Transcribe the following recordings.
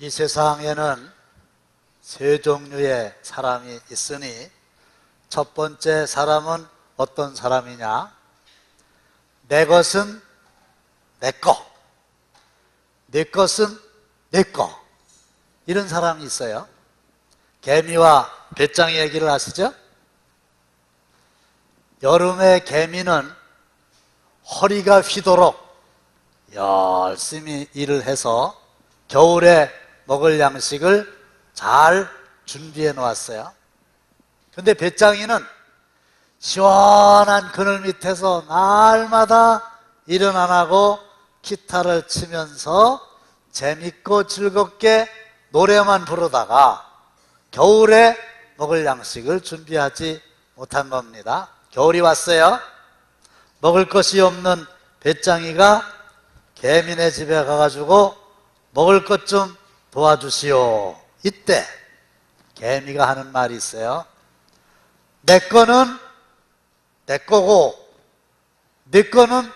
이 세상에는 세 종류의 사람이 있으니 첫 번째 사람은 어떤 사람이냐? 내 것은 내 거, 내 것은 내 거. 이런 사람이 있어요. 개미와 배짱이 얘기를 아시죠? 여름에 개미는 허리가 휘도록 열심히 일을 해서 겨울에 먹을 양식을 잘 준비해 놓았어요. 근데 배짱이는 시원한 그늘 밑에서 날마다 일은 안 하고 기타를 치면서 재밌고 즐겁게 노래만 부르다가 겨울에 먹을 양식을 준비하지 못한 겁니다. 겨울이 왔어요. 먹을 것이 없는 배짱이가 개미네 집에 가가지고 먹을 것 좀 도와주시오. 이때 개미가 하는 말이 있어요. 내 거는 내 거고 내 거는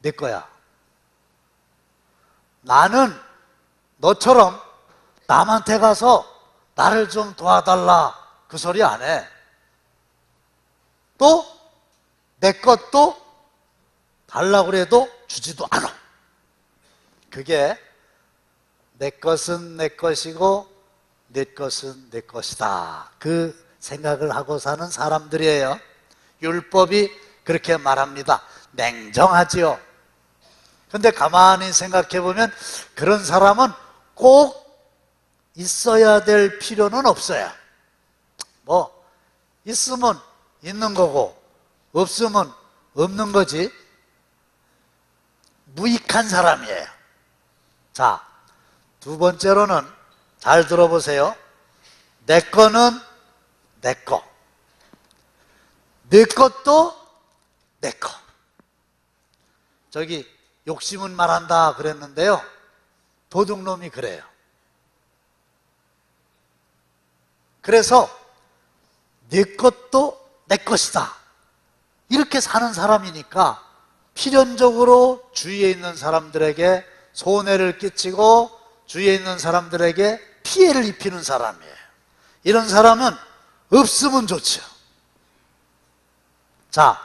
내 거야. 나는 너처럼 남한테 가서 나를 좀 도와달라 그 소리 안 해. 또 내 것도 달라고 그래도 주지도 않아. 그게 내 것은 내 것이고 내 것은 내 것이다. 그 생각을 하고 사는 사람들이에요. 율법이 그렇게 말합니다. 냉정하지요. 근데 가만히 생각해 보면 그런 사람은 꼭 있어야 될 필요는 없어요. 뭐 있으면 있는 거고 없으면 없는 거지. 무익한 사람이에요. 자, 두 번째로는 잘 들어보세요. 내 거는 내 거, 내 것도 내 거. 저기 욕심은 말한다 그랬는데요, 도둑놈이 그래요. 그래서 내 것도 내 것이다 이렇게 사는 사람이니까 필연적으로 주위에 있는 사람들에게 손해를 끼치고 주위에 있는 사람들에게 피해를 입히는 사람이에요. 이런 사람은 없으면 좋죠. 자,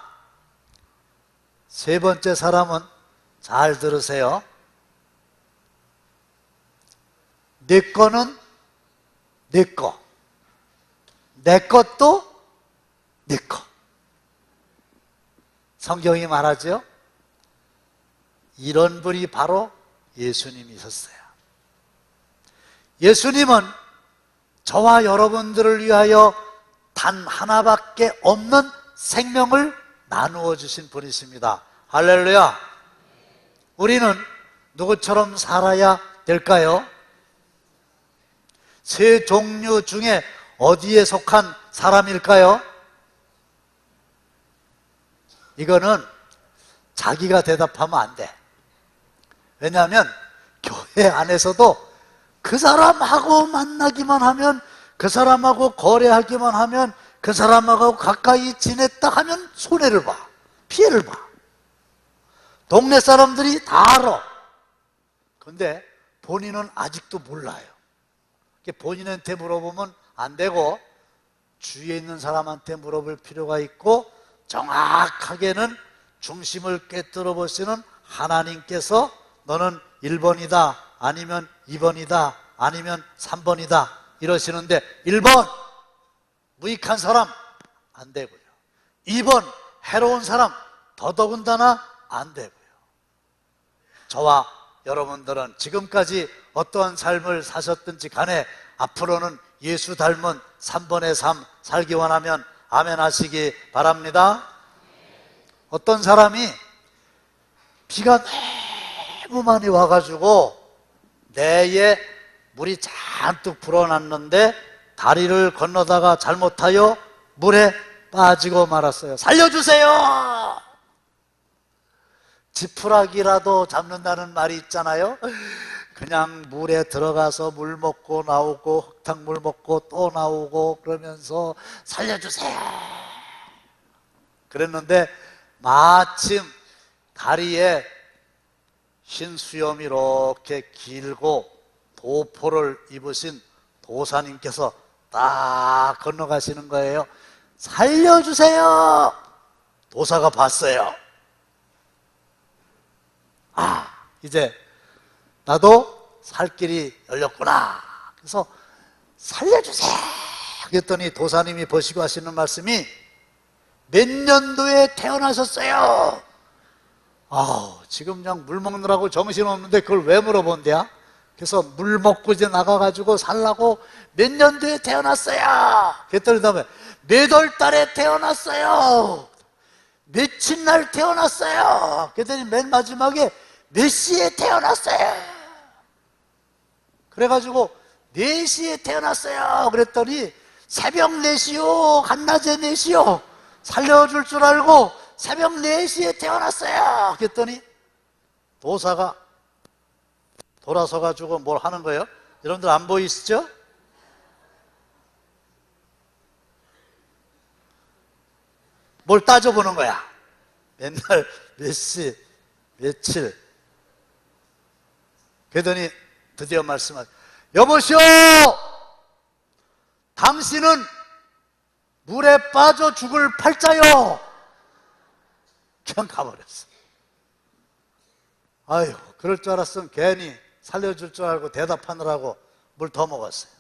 세 번째 사람은 잘 들으세요. 내 거는 내 거, 내 것도 내 거. 성경이 말하죠. 이런 분이 바로 예수님이셨어요. 예수님은 저와 여러분들을 위하여 단 하나밖에 없는 생명을 나누어 주신 분이십니다. 할렐루야. 우리는 누구처럼 살아야 될까요? 세 종류 중에 어디에 속한 사람일까요? 이거는 자기가 대답하면 안 돼. 왜냐하면 교회 안에서도 그 사람하고 만나기만 하면, 그 사람하고 거래하기만 하면, 그 사람하고 가까이 지냈다 하면 손해를 봐, 피해를 봐. 동네 사람들이 다 알아. 근데 본인은 아직도 몰라요. 본인한테 물어보면 안 되고 주위에 있는 사람한테 물어볼 필요가 있고, 정확하게는 중심을 꿰뚫어 보시는 하나님께서 너는 1번이다 아니면 2번이다 아니면 3번이다 이러시는데, 1번 무익한 사람 안 되고요, 2번 해로운 사람 더더군다나 안 되고요. 저와 여러분들은 지금까지 어떠한 삶을 사셨든지 간에 앞으로는 예수 닮은 3번의 삶 살기 원하면 아멘 하시기 바랍니다. 어떤 사람이 비가 너무 많이 와가지고 내에 물이 잔뜩 불어났는데 다리를 건너다가 잘못하여 물에 빠지고 말았어요. 살려주세요! 지푸라기라도 잡는다는 말이 있잖아요. 그냥 물에 들어가서 물 먹고 나오고 흙탕물 먹고 또 나오고 그러면서 살려주세요 그랬는데, 마침 다리에 흰 수염이 이렇게 길고 도포를 입으신 도사님께서 딱 건너가시는 거예요. 살려주세요. 도사가 봤어요. 아, 이제 나도 살 길이 열렸구나. 그래서 살려주세요 그랬더니 도사님이 보시고 하시는 말씀이 몇 년도에 태어나셨어요? 아우, 지금 그냥 물 먹느라고 정신없는데 그걸 왜 물어본대야? 그래서 물 먹고 이제 나가가지고 살라고 몇 년도에 태어났어요? 그랬더니 다음에 몇 월 달에 태어났어요? 며칠 날 태어났어요? 그랬더니 맨 마지막에 몇 시에 태어났어요? 그래가지고 4시에 태어났어요. 그랬더니 새벽 4시요? 한낮에 4시요? 살려줄 줄 알고 새벽 4시에 태어났어요. 그랬더니 도사가 돌아서가지고 뭘 하는 거예요? 여러분들 안 보이시죠? 뭘 따져보는 거야. 맨날 몇 시, 며칠. 그러더니 드디어 말씀하죠. 여보시오! 당신은 물에 빠져 죽을 팔자요. 그냥 가버렸어. 아유, 그럴 줄 알았으면 괜히 살려줄 줄 알고 대답하느라고 물 더 먹었어요.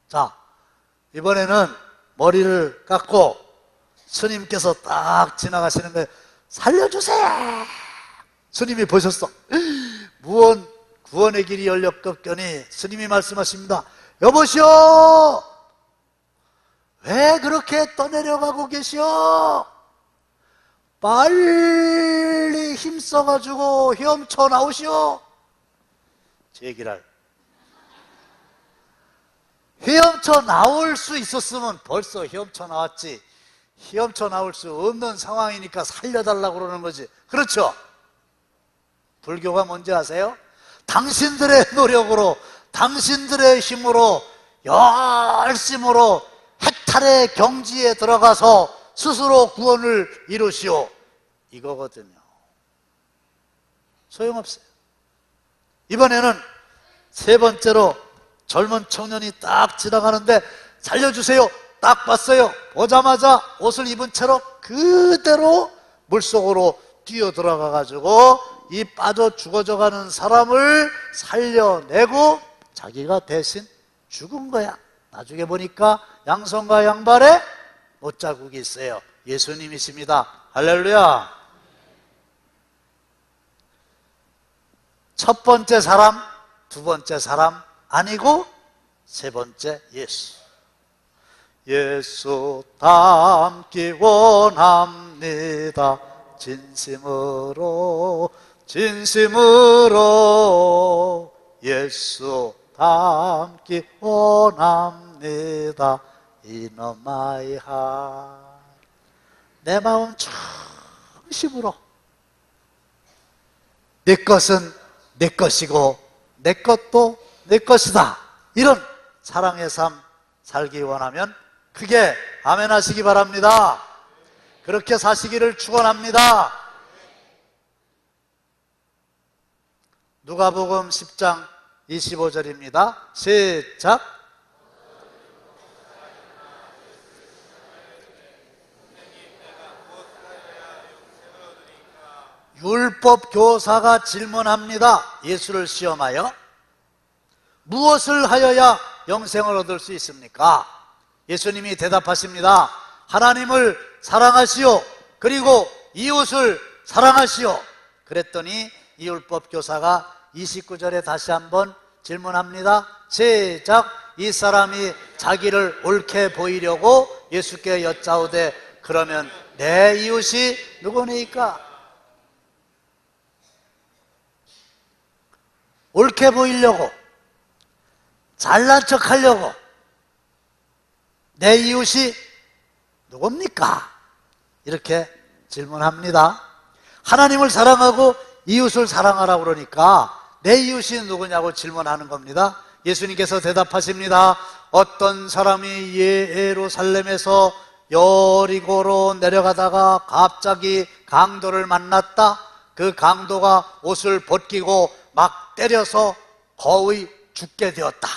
자, 이번에는 머리를 깎고 스님께서 딱 지나가시는 거예요. 살려주세요. 스님이 보셨어. 무언 구원의 길이 열렸겠거니 스님이 말씀하십니다. 여보시오! 왜 그렇게 떠내려가고 계시오? 빨리 힘써가지고 헤엄쳐 나오시오. 제 얘기를 헤엄쳐 나올 수 있었으면 벌써 헤엄쳐 나왔지. 헤엄쳐 나올 수 없는 상황이니까 살려달라고 그러는 거지. 그렇죠? 불교가 뭔지 아세요? 당신들의 노력으로, 당신들의 힘으로, 열심으로 해탈의 경지에 들어가서 스스로 구원을 이루시오. 이거거든요. 소용없어요. 이번에는 세 번째로 젊은 청년이 딱 지나가는데 살려주세요. 딱 봤어요. 보자마자 옷을 입은 채로 그대로 물속으로 뛰어 들어가가지고 이 빠져 죽어져가는 사람을 살려내고 자기가 대신 죽은 거야. 나중에 보니까 양손과 양발에 못자국이 있어요. 예수님이십니다. 할렐루야. 첫 번째 사람, 두 번째 사람 아니고 세 번째 예수. 예수 닮기 원합니다. 진심으로 진심으로 예수 닮기 원합니다. In my heart. 내 마음 중심으로 내 것은 내 것이고 내 것도 내 것이다. 이런 사랑의 삶 살기 원하면 크게 아멘 하시기 바랍니다. 그렇게 사시기를 축원합니다. 누가복음 10장 25절입니다. 시작. 율법 교사가 질문합니다. 예수를 시험하여 무엇을 하여야 영생을 얻을 수 있습니까? 예수님이 대답하십니다. 하나님을 사랑하시오. 그리고 이웃을 사랑하시오. 그랬더니 이 율법 교사가 29절에 다시 한번 질문합니다. 시작. 이 사람이 자기를 옳게 보이려고 예수께 여짜오되 그러면 내 이웃이 누구니까? 옳게 보이려고, 잘난 척 하려고 내 이웃이 누굽니까? 이렇게 질문합니다. 하나님을 사랑하고 이웃을 사랑하라고 그러니까 내 이웃이 누구냐고 질문하는 겁니다. 예수님께서 대답하십니다. 어떤 사람이 예루살렘에서 여리고로 내려가다가 갑자기 강도를 만났다. 그 강도가 옷을 벗기고 막 때려서 거의 죽게 되었다.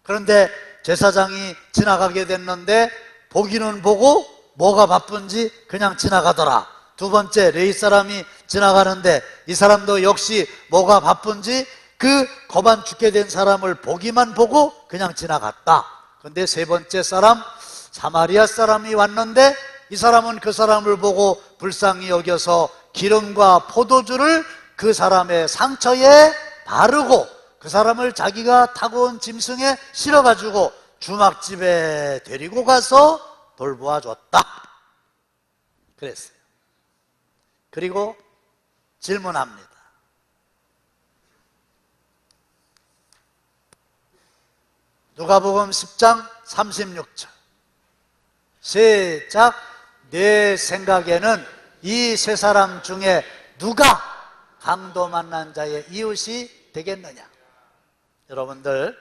그런데 제사장이 지나가게 됐는데 보기는 보고 뭐가 바쁜지 그냥 지나가더라. 두 번째 레위 사람이 지나가는데 이 사람도 역시 뭐가 바쁜지 그 거반 죽게 된 사람을 보기만 보고 그냥 지나갔다. 그런데 세 번째 사람 사마리아 사람이 왔는데 이 사람은 그 사람을 보고 불쌍히 여겨서 기름과 포도주를 그 사람의 상처에 바르고 그 사람을 자기가 타고 온 짐승에 실어가지고 주막집에 데리고 가서 돌보아 줬다. 그랬어요. 그리고 질문합니다. 누가복음 10장 36절 시작. 내 생각에는 이 세 사람 중에 누가 강도 만난 자의 이웃이 되겠느냐? 여러분들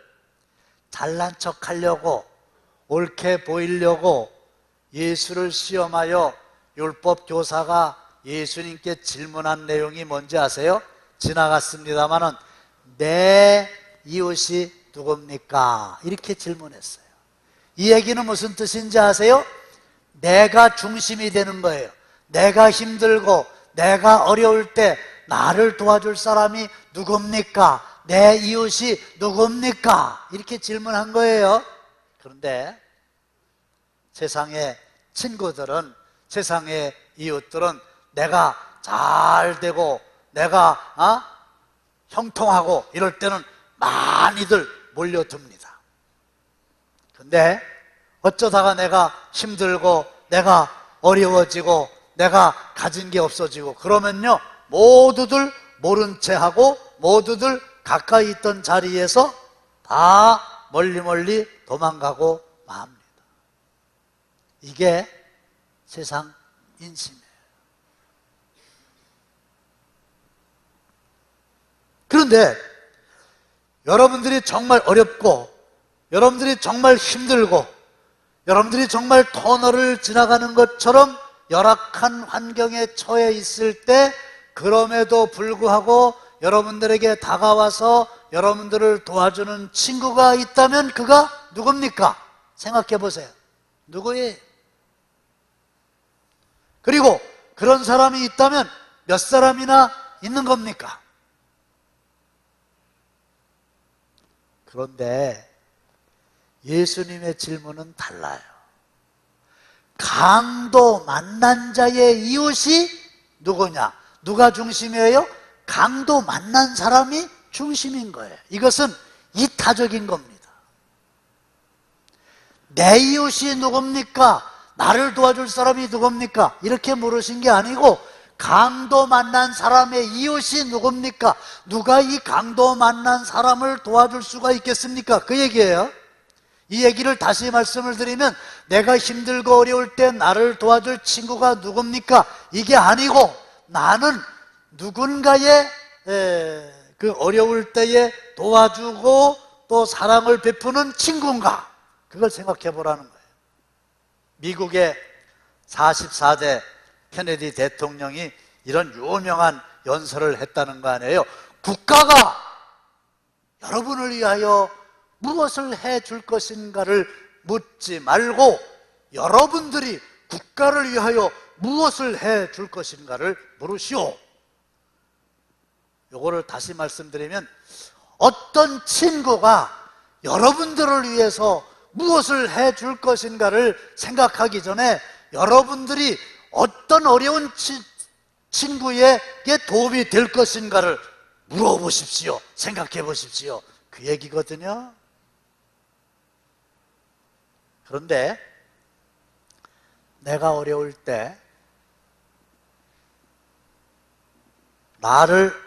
잘난 척 하려고 옳게 보이려고 예수를 시험하여 율법 교사가 예수님께 질문한 내용이 뭔지 아세요? 지나갔습니다마는 내 이웃이 누굽니까? 이렇게 질문했어요. 이 얘기는 무슨 뜻인지 아세요? 내가 중심이 되는 거예요. 내가 힘들고 내가 어려울 때 나를 도와줄 사람이 누굽니까? 내 이웃이 누굽니까? 이렇게 질문한 거예요. 그런데 세상의 친구들은, 세상의 이웃들은 내가 잘 되고 내가 형통하고 이럴 때는 많이들 몰려듭니다. 근데 어쩌다가 내가 힘들고 내가 어려워지고 내가 가진 게 없어지고 그러면요 모두들 모른 채 하고 모두들 가까이 있던 자리에서 다 멀리 도망가고 맙니다. 이게 세상 인심이에요. 그런데 여러분들이 정말 어렵고 여러분들이 정말 힘들고 여러분들이 정말 터널을 지나가는 것처럼 열악한 환경에 처해 있을 때 그럼에도 불구하고 여러분들에게 다가와서 여러분들을 도와주는 친구가 있다면 그가 누굽니까? 생각해 보세요. 누구예요? 그리고 그런 사람이 있다면 몇 사람이나 있는 겁니까? 그런데 예수님의 질문은 달라요. 강도 만난 자의 이웃이 누구냐? 누가 중심이에요? 강도 만난 사람이 중심인 거예요. 이것은 이타적인 겁니다. 내 이웃이 누굽니까? 나를 도와줄 사람이 누굽니까? 이렇게 물으신 게 아니고 강도 만난 사람의 이웃이 누굽니까? 누가 이 강도 만난 사람을 도와줄 수가 있겠습니까? 그 얘기예요. 이 얘기를 다시 말씀을 드리면 내가 힘들고 어려울 때 나를 도와줄 친구가 누굽니까? 이게 아니고 나는 누군가의 그 어려울 때에 도와주고 또 사랑을 베푸는 친구인가? 그걸 생각해 보라는 거예요. 미국의 44대 케네디 대통령이 이런 유명한 연설을 했다는 거 아니에요. 국가가 여러분을 위하여 무엇을 해줄 것인가를 묻지 말고 여러분들이 국가를 위하여 무엇을 해줄 것인가를 물으시오. 요거를 다시 말씀드리면 어떤 친구가 여러분들을 위해서 무엇을 해줄 것인가를 생각하기 전에 여러분들이 어떤 어려운 친구에게 도움이 될 것인가를 물어보십시오. 생각해 보십시오. 그 얘기거든요. 그런데 내가 어려울 때 나를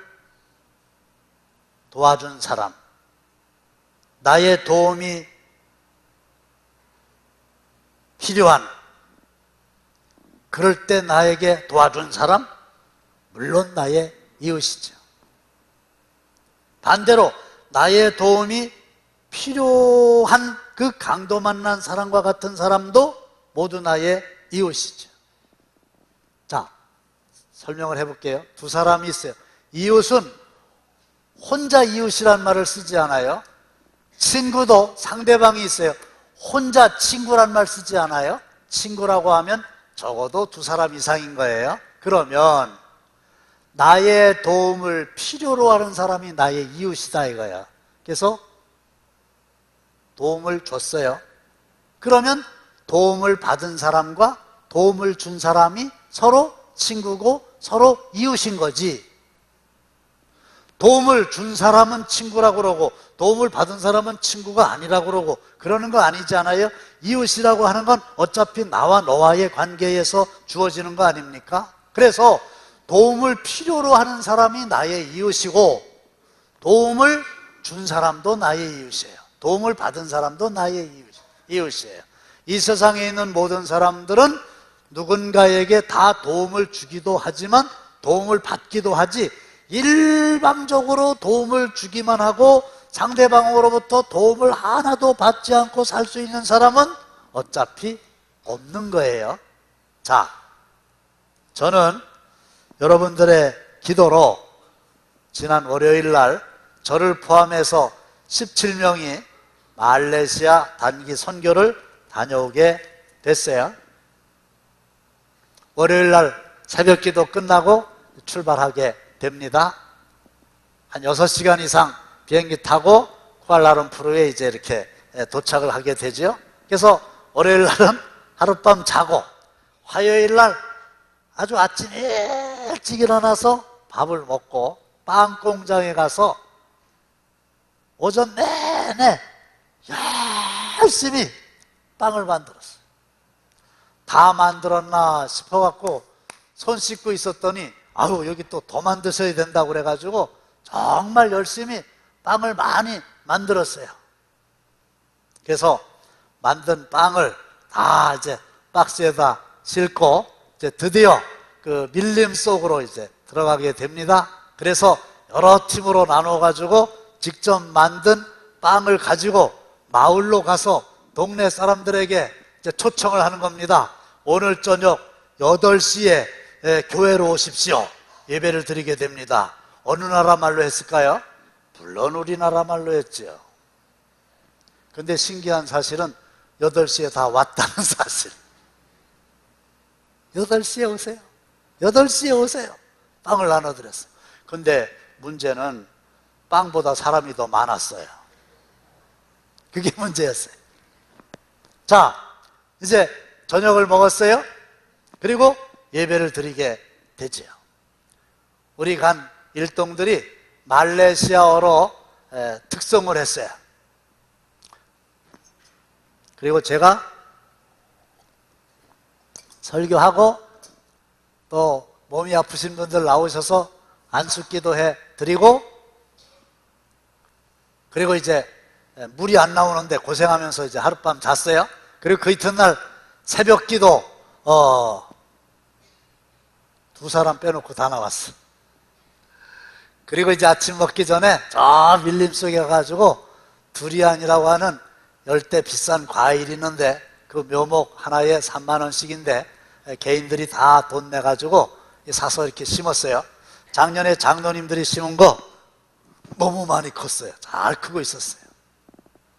도와준 사람, 나의 도움이 필요한, 그럴 때 나에게 도와준 사람, 물론 나의 이웃이죠. 반대로 나의 도움이 필요한 그 강도 만난 사람과 같은 사람도 모두 나의 이웃이죠. 자, 설명을 해볼게요. 두 사람이 있어요. 이웃은 혼자 이웃이란 말을 쓰지 않아요? 친구도 상대방이 있어요. 혼자 친구란 말 쓰지 않아요? 친구라고 하면 적어도 두 사람 이상인 거예요. 그러면 나의 도움을 필요로 하는 사람이 나의 이웃이다 이거야. 그래서 도움을 줬어요. 그러면 도움을 받은 사람과 도움을 준 사람이 서로 친구고 서로 이웃인 거지. 도움을 준 사람은 친구라고 그러고 도움을 받은 사람은 친구가 아니라고 그러고 그러는 거 아니지 않아요? 이웃이라고 하는 건 어차피 나와 너와의 관계에서 주어지는 거 아닙니까? 그래서 도움을 필요로 하는 사람이 나의 이웃이고 도움을 준 사람도 나의 이웃이에요. 도움을 받은 사람도 나의 이웃이에요. 이 세상에 있는 모든 사람들은 누군가에게 다 도움을 주기도 하지만 도움을 받기도 하지, 일방적으로 도움을 주기만 하고 상대방으로부터 도움을 하나도 받지 않고 살 수 있는 사람은 어차피 없는 거예요. 자, 저는 여러분들의 기도로 지난 월요일 날 저를 포함해서 17명이 말레이시아 단기 선교를 다녀오게 됐어요. 월요일 날 새벽 기도 끝나고 출발하게 됩니다. 한 6시간 이상 비행기 타고 쿠알라룸푸르에 이제 이렇게 도착을 하게 되죠. 그래서 월요일 날은 하룻밤 자고 화요일 날 아주 아침 일찍 일어나서 밥을 먹고 빵 공장에 가서 오전 내내 열심히 빵을 만들었어요. 다 만들었나 싶어갖고 손 씻고 있었더니 아유 여기 또 더 만드셔야 된다고 그래가지고 정말 열심히 빵을 많이 만들었어요. 그래서 만든 빵을 다 이제 박스에다 싣고 이제 드디어 그 밀림 속으로 이제 들어가게 됩니다. 그래서 여러 팀으로 나눠가지고 직접 만든 빵을 가지고 마을로 가서 동네 사람들에게 이제 초청을 하는 겁니다. 오늘 저녁 8시에 교회로 오십시오. 예배를 드리게 됩니다. 어느 나라 말로 했을까요? 물론 우리나라 말로 했죠. 근데 신기한 사실은 8시에 다 왔다는 사실. 8시에 오세요. 8시에 오세요. 빵을 나눠드렸어요. 근데 문제는 빵보다 사람이 더 많았어요. 그게 문제였어요. 자, 이제 저녁을 먹었어요. 그리고 예배를 드리게 되지요. 우리 간 일동들이 말레이시아어로 특성을 했어요. 그리고 제가 설교하고 또 몸이 아프신 분들 나오셔서 안수기도 해 드리고, 그리고 이제 물이 안 나오는데 고생하면서 이제 하룻밤 잤어요. 그리고 그 이튿날 새벽 기도 2사람 빼놓고 다 나왔어. 그리고 이제 아침 먹기 전에 저 밀림 속에 가가지고 두리안이라고 하는 열대 비싼 과일이 있는데 그 묘목 하나에 3만 원씩인데 개인들이 다 돈 내가지고 사서 이렇게 심었어요. 작년에 장로님들이 심은 거 너무 많이 컸어요. 잘 크고 있었어요.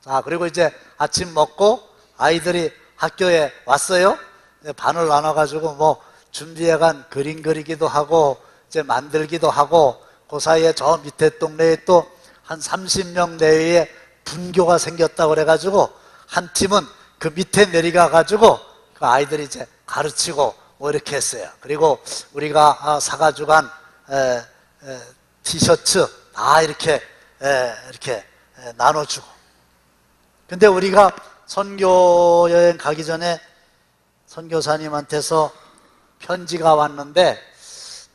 자, 그리고 이제 아침 먹고 아이들이 학교에 왔어요. 반을 나눠가지고 뭐 준비해간 그림 그리기도 하고 이제 만들기도 하고, 그 사이에 저 밑에 동네에 또 한 30명 내외에 분교가 생겼다고 그래가지고 한 팀은 그 밑에 내려가가지고 그 아이들이 이제 가르치고 뭐 이렇게 했어요. 그리고 우리가 사가지고 간 티셔츠 다 이렇게 나눠주고. 근데 우리가 선교 여행 가기 전에 선교사님한테서 편지가 왔는데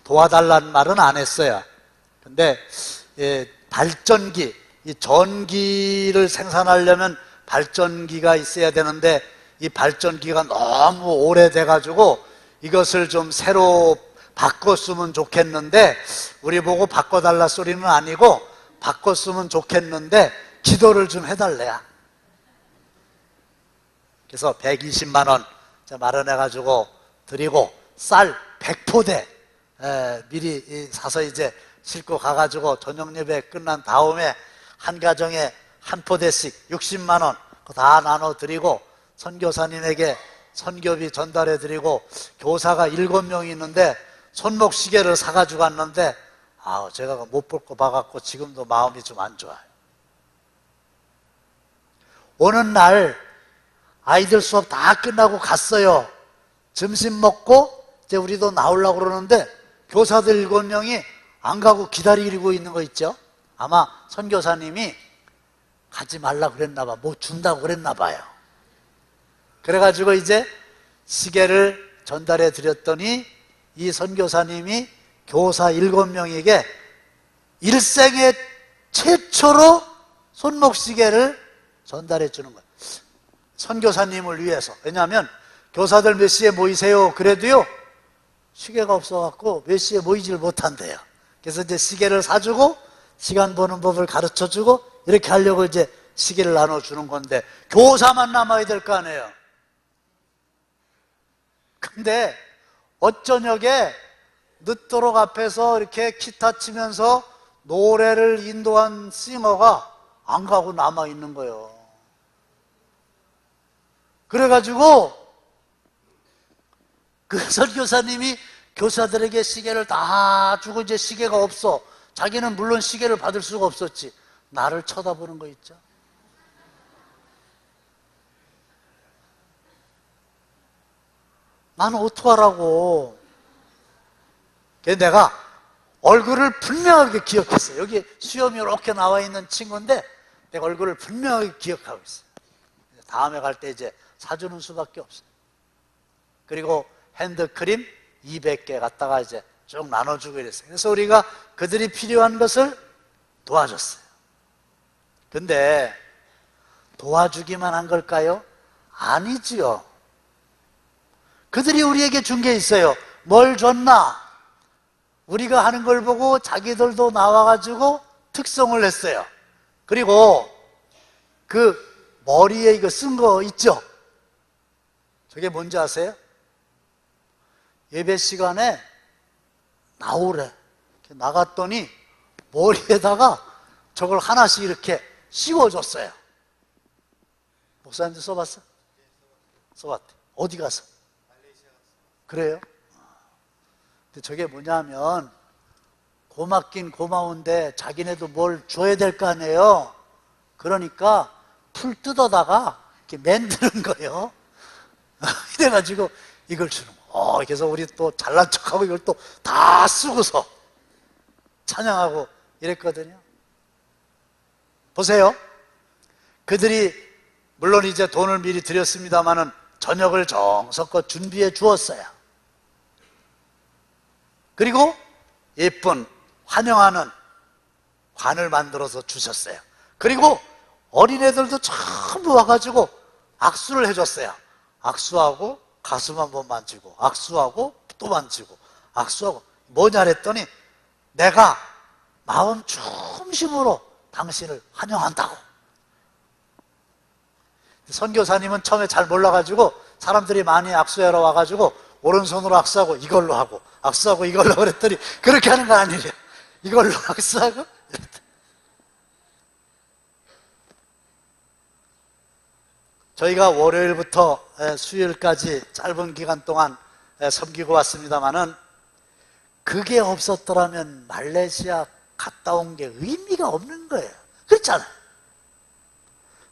도와달라는 말은 안 했어요. 근데 발전기, 이 전기를 생산하려면 발전기가 있어야 되는데 이 발전기가 너무 오래돼 가지고 이것을 좀 새로 바꿨으면 좋겠는데, 우리 보고 바꿔달라 소리는 아니고 바꿨으면 좋겠는데 기도를 좀 해달래야. 그래서 120만 원 마련해 가지고 드리고 쌀 100포대 미리 사서 이제 싣고 가가지고 저녁 예배 끝난 다음에 한 가정에 한 포대씩 60만 원 다 나눠드리고 선교사님에게 선교비 전달해드리고 교사가 7명이 있는데 손목시계를 사가지고 갔는데 제가 못 볼 거 봐갖고 지금도 마음이 좀 안 좋아요. 오는 날 아이들 수업 다 끝나고 갔어요. 점심 먹고 이제 우리도 나오려고 그러는데 교사들 7명이 안 가고 기다리고 있는 거 있죠. 아마 선교사님이 가지 말라 그랬나 봐. 뭐 준다고 그랬나 봐요. 그래가지고 이제 시계를 전달해 드렸더니 이 선교사님이 교사 7명에게 일생에 최초로 손목시계를 전달해 주는 거예요. 선교사님을 위해서. 왜냐하면 교사들 몇 시에 모이세요 그래도요 시계가 없어갖고 몇 시에 모이질 못한대요. 그래서 이제 시계를 사주고 시간 보는 법을 가르쳐주고 이렇게 하려고 이제 시계를 나눠주는 건데 교사만 남아야 될 거 아니에요. 근데 어쩌녁에 늦도록 앞에서 이렇게 기타 치면서 노래를 인도한 싱어가 안 가고 남아있는 거예요. 그래가지고 그 선교사님이 교사들에게 시계를 다 주고 이제 시계가 없어. 자기는 물론 시계를 받을 수가 없었지. 나를 쳐다보는 거 있죠. 나는 어떡하라고. 내가 얼굴을 분명하게 기억했어요. 여기 수염이 이렇게 나와 있는 친구인데 내가 얼굴을 분명하게 기억하고 있어요. 다음에 갈 때 이제 사주는 수밖에 없어요. 그리고 핸드크림 200개 갖다가 이제 쭉 나눠주고 이랬어요. 그래서 우리가 그들이 필요한 것을 도와줬어요. 근데 도와주기만 한 걸까요? 아니지요. 그들이 우리에게 준 게 있어요. 뭘 줬나? 우리가 하는 걸 보고 자기들도 나와가지고 특성을 냈어요. 그리고 그 머리에 이거 쓴 거 있죠? 저게 뭔지 아세요? 예배 시간에 나오래. 나갔더니 머리에다가 저걸 하나씩 이렇게 씌워줬어요. 목사님도 써봤어? 써봤대. 어디 가서? 그래요? 근데 저게 뭐냐면 고맙긴 고마운데 자기네도 뭘 줘야 될 거 아니에요. 그러니까 풀 뜯어다가 이렇게 만드는 거예요. 이래가지고 이걸 주는 거예요. 그래서 우리 또 잘난 척하고 이걸 또 다 쓰고서 찬양하고 이랬거든요. 보세요. 그들이 물론 이제 돈을 미리 드렸습니다마는 저녁을 정성껏 준비해 주었어요. 그리고 예쁜 환영하는 관을 만들어서 주셨어요. 그리고 어린애들도 전부 와가지고 악수를 해줬어요. 악수하고 가슴 한번 만지고 악수하고 또 만지고 악수하고 뭐냐 했더니 내가 마음 중심으로 당신을 환영한다고. 선교사님은 처음에 잘 몰라가지고 사람들이 많이 악수하러 와가지고 오른손으로 악수하고 이걸로 하고 악수하고 이걸로 그랬더니 그렇게 하는 거 아니래요. 이걸로 악수하고 저희가 월요일부터 수요일까지 짧은 기간 동안 섬기고 왔습니다마는 그게 없었더라면 말레이시아 갔다 온 게 의미가 없는 거예요. 그렇잖아요.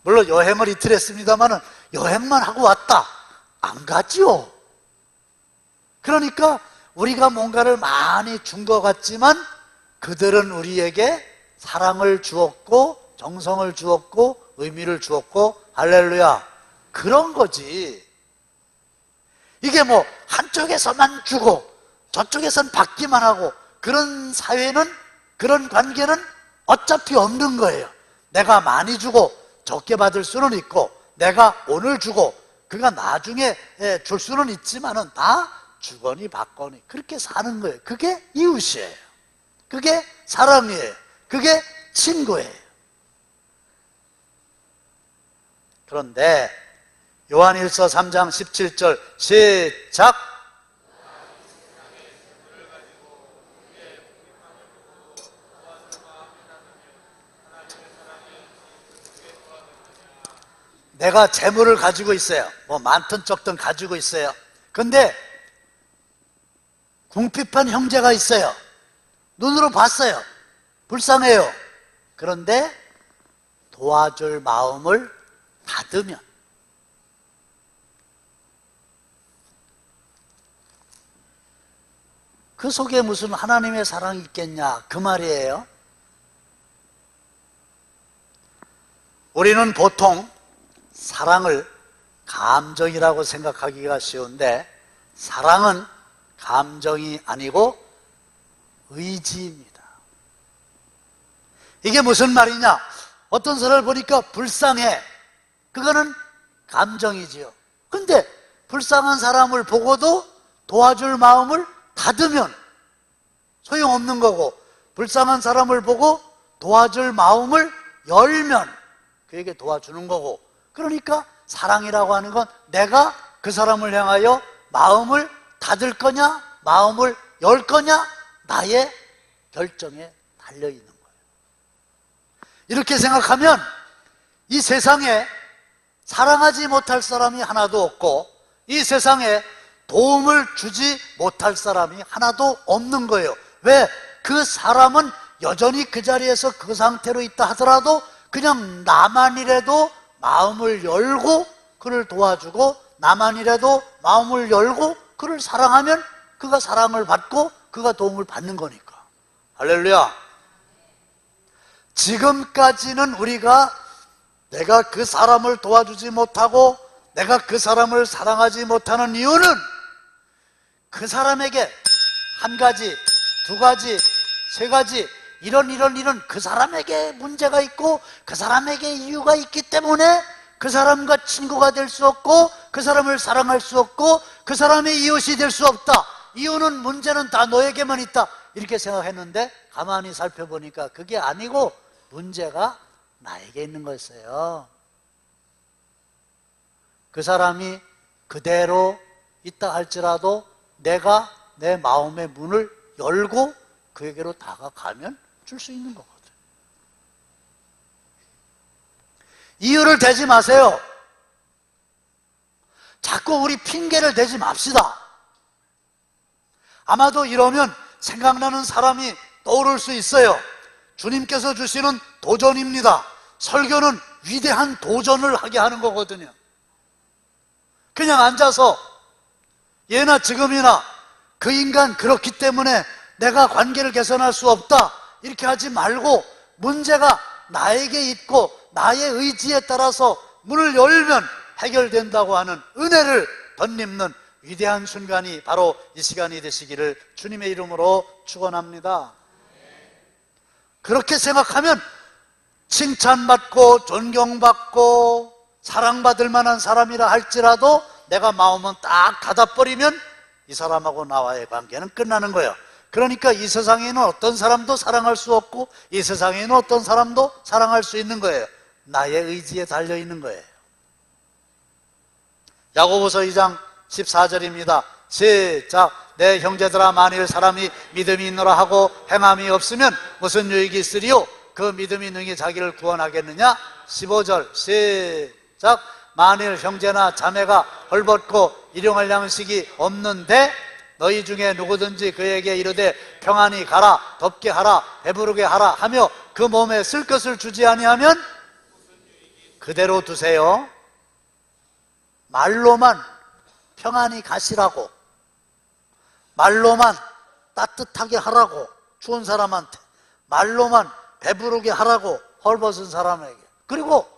물론 여행을 이틀 했습니다마는 여행만 하고 왔다 안 가지요. 그러니까 우리가 뭔가를 많이 준 것 같지만 그들은 우리에게 사랑을 주었고 정성을 주었고 의미를 주었고 할렐루야 그런 거지. 이게 뭐 한쪽에서만 주고 저쪽에선 받기만 하고 그런 사회는 그런 관계는 어차피 없는 거예요. 내가 많이 주고 적게 받을 수는 있고 내가 오늘 주고 그가 나중에 줄 수는 있지만은 다 주거니 받거니 그렇게 사는 거예요. 그게 이웃이에요. 그게 사랑이에요. 그게 친구예요. 그런데 요한일서 3장 17절 시작. 내가 재물을 가지고 있어요. 뭐 많든 적든 가지고 있어요. 근데 궁핍한 형제가 있어요. 눈으로 봤어요. 불쌍해요. 그런데 도와줄 마음을 닫으면 그 속에 무슨 하나님의 사랑이 있겠냐, 그 말이에요. 우리는 보통 사랑을 감정이라고 생각하기가 쉬운데 사랑은 감정이 아니고 의지입니다. 이게 무슨 말이냐? 어떤 사람을 보니까 불쌍해. 그거는 감정이지요. 근데 불쌍한 사람을 보고도 도와줄 마음을 닫으면 소용없는 거고, 불쌍한 사람을 보고 도와줄 마음을 열면 그에게 도와주는 거고, 그러니까 사랑이라고 하는 건 내가 그 사람을 향하여 마음을 닫을 거냐 마음을 열 거냐 나의 결정에 달려있는 거예요. 이렇게 생각하면 이 세상에 사랑하지 못할 사람이 하나도 없고 이 세상에 도움을 주지 못할 사람이 하나도 없는 거예요. 왜? 그 사람은 여전히 그 자리에서 그 상태로 있다 하더라도 그냥 나만이라도 마음을 열고 그를 도와주고 나만이라도 마음을 열고 그를 사랑하면 그가 사랑을 받고 그가 도움을 받는 거니까. 할렐루야. 지금까지는 우리가 내가 그 사람을 도와주지 못하고 내가 그 사람을 사랑하지 못하는 이유는 그 사람에게 한 가지, 두 가지, 세 가지 이런 그 사람에게 문제가 있고 그 사람에게 이유가 있기 때문에 그 사람과 친구가 될 수 없고 그 사람을 사랑할 수 없고 그 사람의 이웃이 될 수 없다. 이유는 문제는 다 너에게만 있다. 이렇게 생각했는데 가만히 살펴보니까 그게 아니고 문제가 나에게 있는 거였어요. 그 사람이 그대로 있다 할지라도 내가 내 마음의 문을 열고 그에게로 다가가면 줄 수 있는 거거든. 이유를 대지 마세요. 자꾸 우리 핑계를 대지 맙시다. 아마도 이러면 생각나는 사람이 떠오를 수 있어요. 주님께서 주시는 도전입니다. 설교는 위대한 도전을 하게 하는 거거든요. 그냥 앉아서 예나 지금이나 그 인간 그렇기 때문에 내가 관계를 개선할 수 없다 이렇게 하지 말고 문제가 나에게 있고 나의 의지에 따라서 문을 열면 해결된다고 하는 은혜를 덧입는 위대한 순간이 바로 이 시간이 되시기를 주님의 이름으로 축원합니다. 그렇게 생각하면 칭찬받고 존경받고 사랑받을 만한 사람이라 할지라도 내가 마음은 딱 닫아버리면 이 사람하고 나와의 관계는 끝나는 거예요. 그러니까 이 세상에는 어떤 사람도 사랑할 수 없고 이 세상에는 어떤 사람도 사랑할 수 있는 거예요. 나의 의지에 달려있는 거예요. 야고보서 2장 14절입니다. 시작. 내 형제들아 만일 사람이 믿음이 있노라 하고 행함이 없으면 무슨 유익이 있으리요? 그 믿음이 능히 자기를 구원하겠느냐? 15절 시작. 만일 형제나 자매가 헐벗고 일용할 양식이 없는데 너희 중에 누구든지 그에게 이르되 평안히 가라, 덥게 하라, 배부르게 하라 하며 그 몸에 쓸 것을 주지 아니하면 그대로 두세요. 말로만 평안히 가시라고, 말로만 따뜻하게 하라고, 추운 사람한테 말로만 배부르게 하라고, 헐벗은 사람에게. 그리고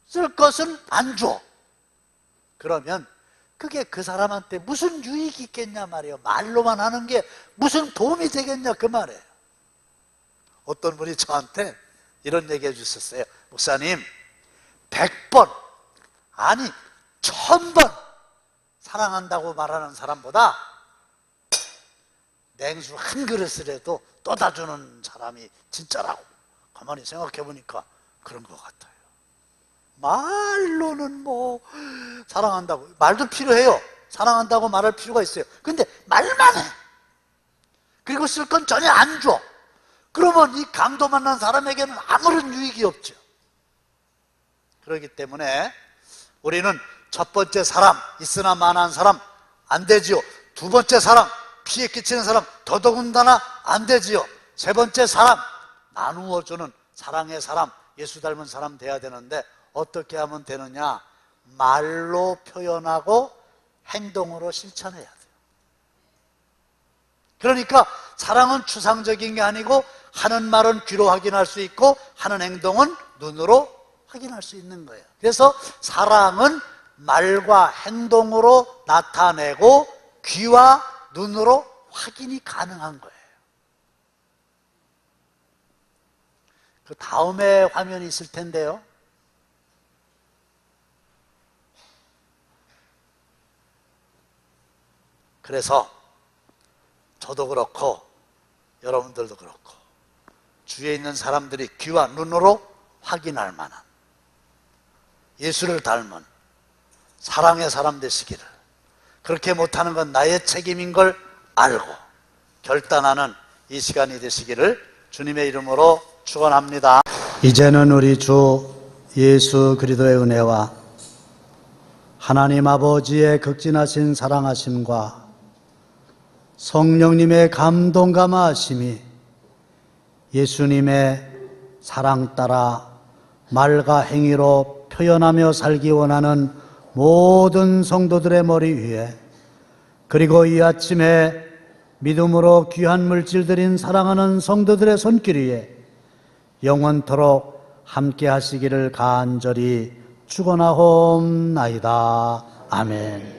쓸 것은 안 줘. 그러면 그게 그 사람한테 무슨 유익이 있겠냐 말이에요. 말로만 하는 게 무슨 도움이 되겠냐 그 말이에요. 어떤 분이 저한테 이런 얘기 해주셨어요. 목사님, 100번 아니 1000번 사랑한다고 말하는 사람보다 냉수 한 그릇이라도 떠다 주는 사람이 진짜라고. 가만히 생각해 보니까 그런 것 같아요. 말로는 뭐 사랑한다고, 말도 필요해요. 사랑한다고 말할 필요가 있어요. 근데 말만 해. 그리고 쓸 건 전혀 안 줘. 그러면 이 강도 만난 사람에게는 아무런 유익이 없죠. 그렇기 때문에 우리는 첫 번째 사람, 있으나 마나한 사람 안 되지요. 두 번째 사람, 피해 끼치는 사람 더더군다나 안 되지요. 세 번째 사람, 나누어주는 사랑의 사람, 예수 닮은 사람 돼야 되는데 어떻게 하면 되느냐? 말로 표현하고 행동으로 실천해야 돼요. 그러니까 사랑은 추상적인 게 아니고 하는 말은 귀로 확인할 수 있고 하는 행동은 눈으로 확인할 수 있는 거예요. 그래서 사랑은 말과 행동으로 나타내고 귀와 눈으로 확인이 가능한 거예요. 그 다음에 화면이 있을 텐데요. 그래서 저도 그렇고 여러분들도 그렇고 주위에 있는 사람들이 귀와 눈으로 확인할 만한 예수를 닮은 사랑의 사람 되시기를, 그렇게 못하는 건 나의 책임인 걸 알고 결단하는 이 시간이 되시기를 주님의 이름으로 축원합니다. 이제는 우리 주 예수 그리스도의 은혜와 하나님 아버지의 극진하신 사랑하심과 성령님의 감동 감화하심이 예수님의 사랑 따라 말과 행위로 표현하며 살기 원하는 모든 성도들의 머리 위에, 그리고 이 아침에 믿음으로 귀한 물질들인 사랑하는 성도들의 손길 위에 영원토록 함께 하시기를 간절히 축원하옵나이다. 아멘.